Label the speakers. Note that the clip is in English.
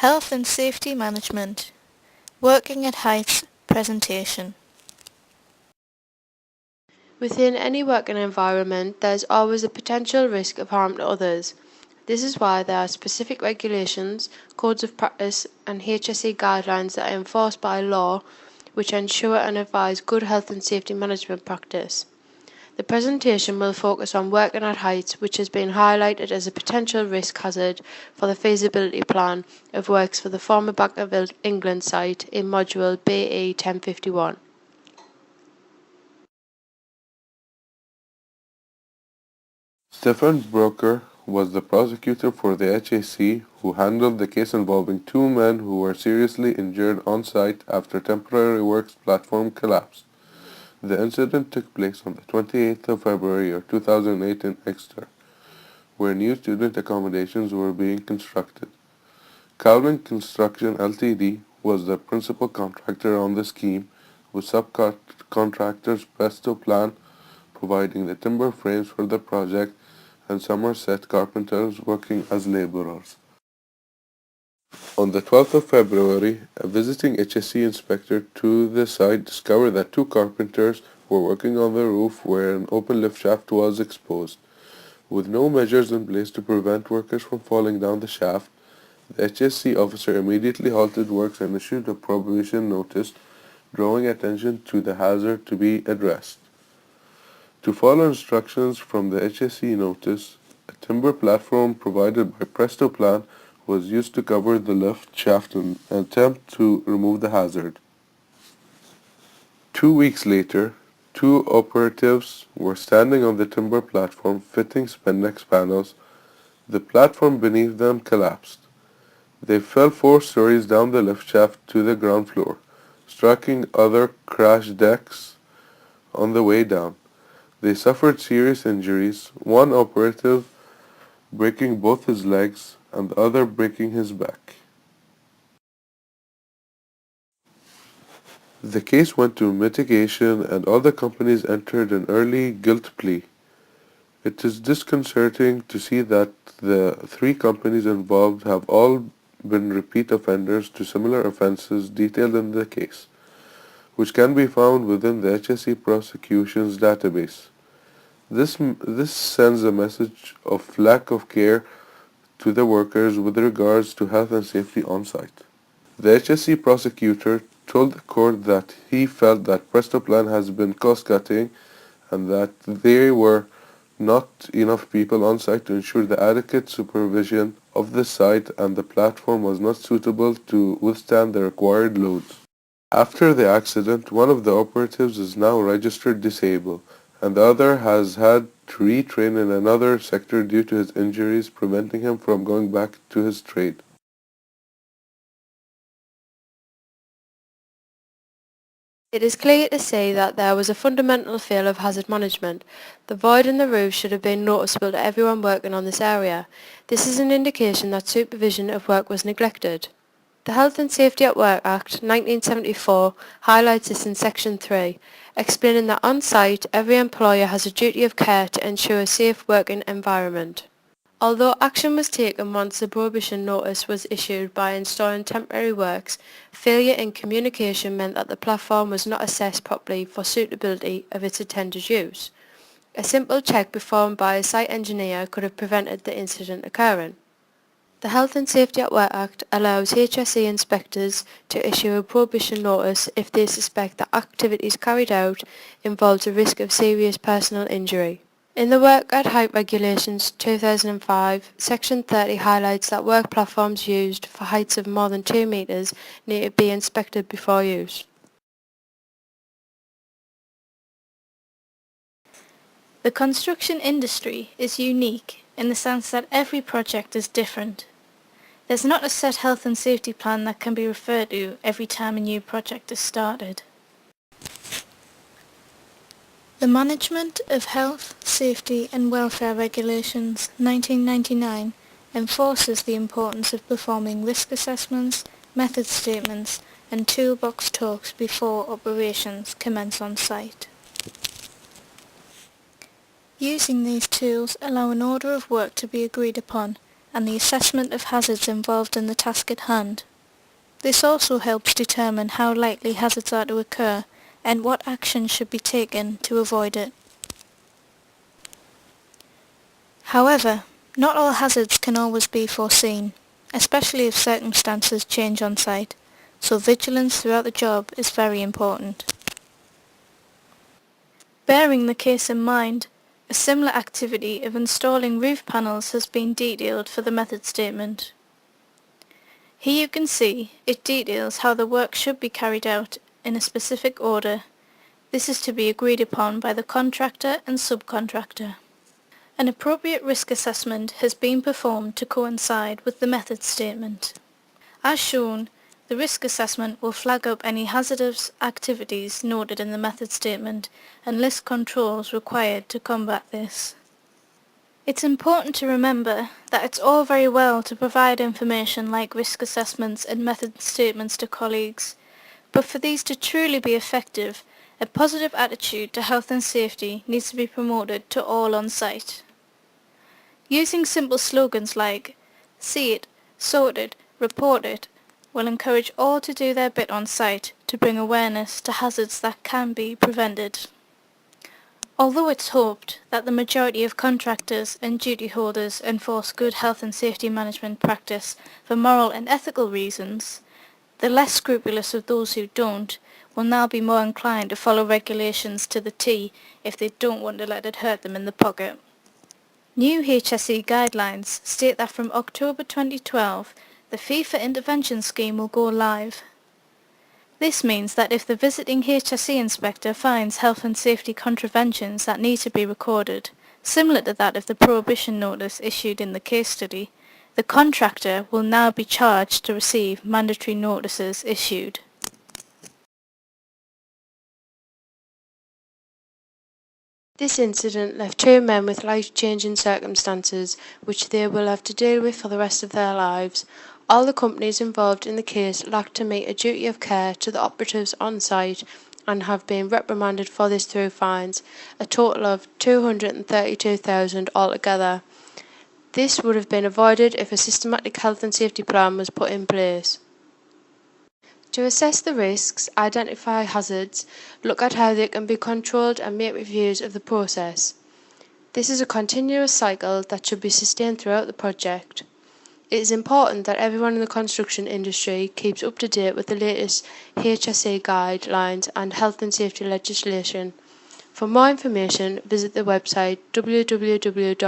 Speaker 1: Health and Safety Management. Working at Heights presentation.
Speaker 2: Within any working environment, there is always a potential risk of harm to others. This is why there are specific regulations, codes of practice, and HSE guidelines that are enforced by law, which ensure and advise good health and safety management practice. The presentation will focus on working at heights, which has been highlighted as a potential risk hazard for the feasibility plan of works for the former Bank of England site in module BE1051.
Speaker 3: Stephen Broker was the prosecutor for the HAC who handled the case involving two men who were seriously injured on site after temporary works platform collapsed. The incident took place on the 28th of February of 2008 in Exeter, where new student accommodations were being constructed. Cowling Construction Ltd. was the principal contractor on the scheme, with subcontractors Presto Plan providing the timber frames for the project and Somerset carpenters working as labourers. On the 12th of February, a visiting HSE inspector to the site discovered that two carpenters were working on the roof where an open lift shaft was exposed. With no measures in place to prevent workers from falling down the shaft, the HSE officer immediately halted works and issued a prohibition notice, drawing attention to the hazard to be addressed. To follow instructions from the HSE notice, a timber platform provided by Presto Plan was used to cover the lift shaft in an attempt to remove the hazard. 2 weeks later, two operatives were standing on the timber platform fitting spandex panels. The platform beneath them collapsed. They fell 4 stories down the lift shaft to the ground floor, striking other crash decks on the way down. They suffered serious injuries, one operative breaking both his legs and the other breaking his back. The case went to mitigation and all the companies entered an early guilt plea. It is disconcerting to see that the 3 companies involved have all been repeat offenders to similar offences detailed in the case, which can be found within the HSE prosecutions database. This sends a message of lack of care to the workers with regards to health and safety on site. The HSE prosecutor told the court that he felt that Presto Plan has been cost-cutting and that there were not enough people on site to ensure the adequate supervision of the site and the platform was not suitable to withstand the required loads. After the accident, one of the operatives is now registered disabled and the other has had to retrain in another sector due to his injuries, preventing him from going back to his trade.
Speaker 2: It is clear to see that there was a fundamental fail of hazard management. The void in the roof should have been noticeable to everyone working on this area. This is an indication that supervision of work was neglected. The Health and Safety at Work Act 1974 highlights this in Section 3, explaining that on site every employer has a duty of care to ensure a safe working environment. Although action was taken once the prohibition notice was issued by installing temporary works, failure in communication meant that the platform was not assessed properly for suitability of its intended use. A simple check performed by a site engineer could have prevented the incident occurring. The Health and Safety at Work Act allows HSE inspectors to issue a prohibition notice if they suspect that activities carried out involves a risk of serious personal injury. In the Work at Height Regulations 2005, Section 30 highlights that work platforms used for heights of more than 2 metres need to be inspected before use.
Speaker 1: The construction industry is unique in the sense that every project is different. There's not a set health and safety plan that can be referred to every time a new project is started. The Management of Health, Safety and Welfare Regulations 1999 enforces the importance of performing risk assessments, method statements and toolbox talks before operations commence on site. Using these tools allow an order of work to be agreed upon and the assessment of hazards involved in the task at hand. This also helps determine how likely hazards are to occur and what action should be taken to avoid it. However, not all hazards can always be foreseen, especially if circumstances change on site, so vigilance throughout the job is very important. Bearing the case in mind, a similar activity of installing roof panels has been detailed for the method statement. Here you can see it details how the work should be carried out in a specific order. This is to be agreed upon by the contractor and subcontractor. An appropriate risk assessment has been performed to coincide with the method statement. As shown, the risk assessment will flag up any hazardous activities noted in the method statement and list controls required to combat this. It's important to remember that it's all very well to provide information like risk assessments and method statements to colleagues, but for these to truly be effective, a positive attitude to health and safety needs to be promoted to all on site. Using simple slogans like "See it, sort it, report it" will encourage all to do their bit on site to bring awareness to hazards that can be prevented. Although it's hoped that the majority of contractors and duty holders enforce good health and safety management practice for moral and ethical reasons, the less scrupulous of those who don't will now be more inclined to follow regulations to the T if they don't want to let it hurt them in the pocket. New HSE guidelines state that from October 2012, the Fee for Intervention scheme will go live. This means that if the visiting HSE inspector finds health and safety contraventions that need to be recorded, similar to that of the prohibition notice issued in the case study, the contractor will now be charged to receive mandatory notices issued.
Speaker 2: This incident left two men with life-changing circumstances which they will have to deal with for the rest of their lives. All the companies involved in the case lacked to meet a duty of care to the operatives on site and have been reprimanded for this through fines, a total of $232,000 altogether. This would have been avoided if a systematic health and safety plan was put in place. To assess the risks, identify hazards, look at how they can be controlled and make reviews of the process. This is a continuous cycle that should be sustained throughout the project. It is important that everyone in the construction industry keeps up to date with the latest HSE guidelines and health and safety legislation. For more information, visit the website www.hse.gov.uk.